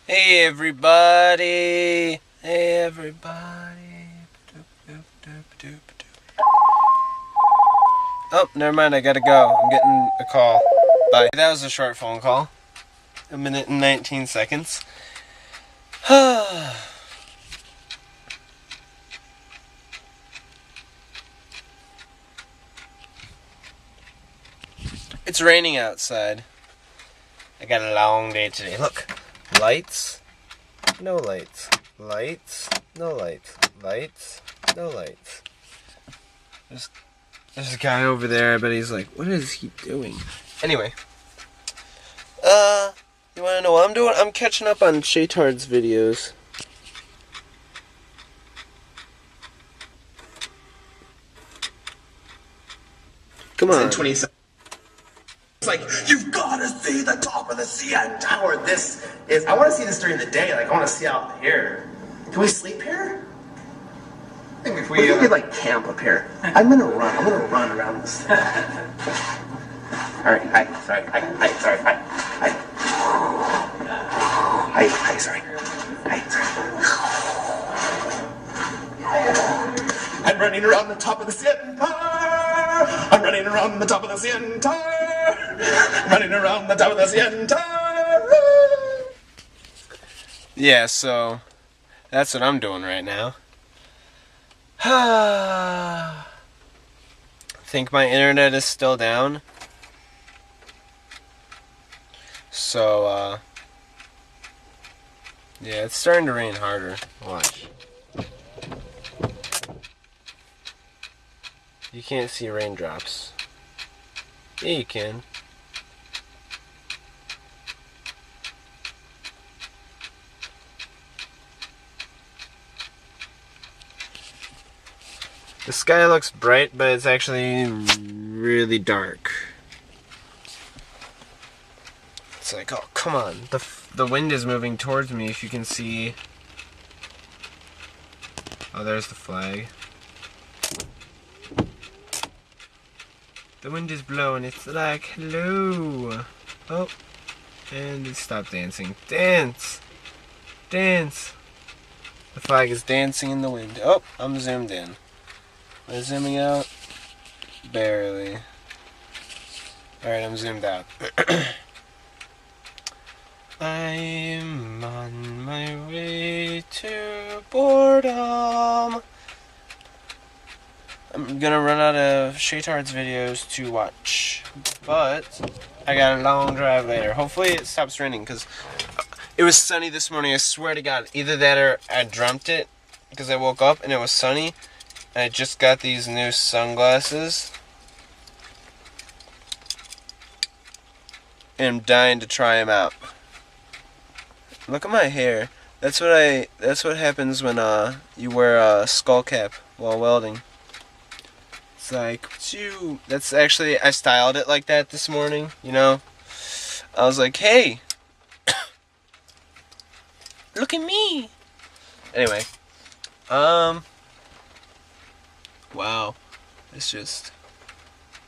Hey everybody! Hey everybody! Oh, never mind, I gotta go. I'm getting a call. Bye. That was a short phone call. 1 minute and 19 seconds. It's raining outside. I got a long day today. Look. Lights. No lights. Lights. No lights. Lights. No lights. There's a guy over there. I bet he's like, what is he doing? Anyway. You wanna know what I'm doing? I'm catching up on Shaytard's videos. Come on. It's like, you've got to see the top of the CN Tower. This is, I want to see this during the day. Like, I want to see out here. Can we sleep here? I think if we could, like, camp up here. I'm going to run around this thing. Alright, hi, sorry, sorry. I'm running around the top of the CN Tower. I'm running around the top of the CN Tower. Running around the top of the CN Tower. Yeah, so that's what I'm doing right now. Think my internet is still down. So, yeah, it's starting to rain harder. Watch. You can't see raindrops. Yeah, you can. The sky looks bright, but it's actually really dark. It's like, oh, come on. The wind is moving towards me, if you can see. Oh, there's the flag. The wind is blowing, it's like, hello. Oh, and it stopped dancing. Dance! Dance! The flag is dancing in the wind. Oh, I'm zoomed in. Am I zooming out? Barely. Alright, I'm zoomed out. I'm on my way to boredom. I'm gonna run out of Shaytard's videos to watch, but I got a long drive later. Hopefully it stops raining, because it was sunny this morning, I swear to God. Either that or I dreamt it, because I woke up and it was sunny. And I just got these new sunglasses. And I'm dying to try them out. Look at my hair. That's what happens when you wear a skull cap while welding. It's like, phew. That's actually, I styled it like that this morning, you know. I was like, hey, look at me. Anyway, wow, it's just,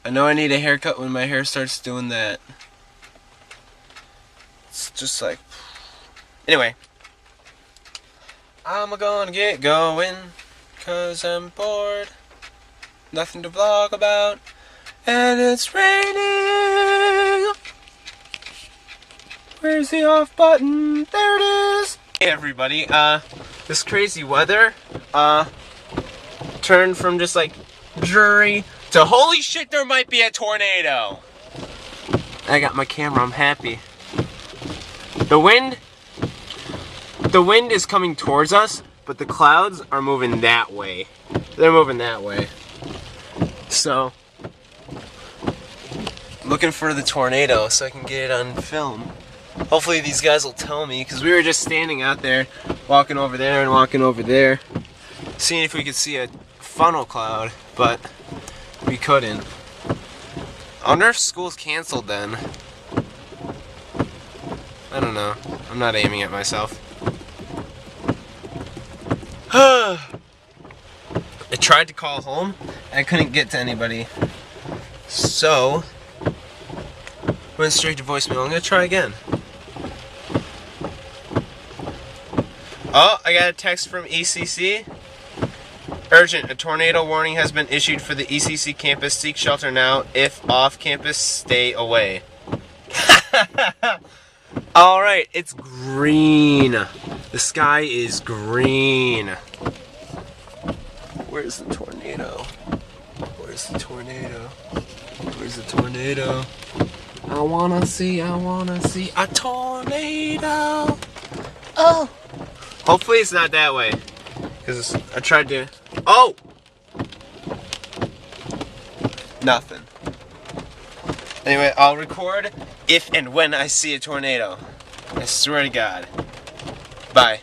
I know I need a haircut when my hair starts doing that. It's just like, anyway, I'm gonna get going, 'cause I'm bored. Nothing to vlog about, and it's raining. Where's the off button? There it is. Hey everybody, this crazy weather, turned from just like dreary to holy shit, there might be a tornado. I got my camera, I'm happy. The wind is coming towards us, but the clouds are moving that way. They're moving that way. So, looking for the tornado so I can get it on film. Hopefully these guys will tell me, because we were just standing out there, walking over there and walking over there, seeing if we could see a funnel cloud, but we couldn't. I wonder if school's canceled then. I don't know. I'm not aiming at myself. I tried to call home, and I couldn't get to anybody. So, went straight to voicemail. I'm gonna try again. Oh, I got a text from ECC. Urgent, a tornado warning has been issued for the ECC campus. Seek shelter now. If off campus, stay away. Alright, it's green. The sky is green. Where's the tornado? Where's the tornado? Where's the tornado? I wanna see a tornado. Oh! Hopefully it's not that way. Because I tried to... Oh! Nothing. Anyway, I'll record if and when I see a tornado. I swear to God. Bye.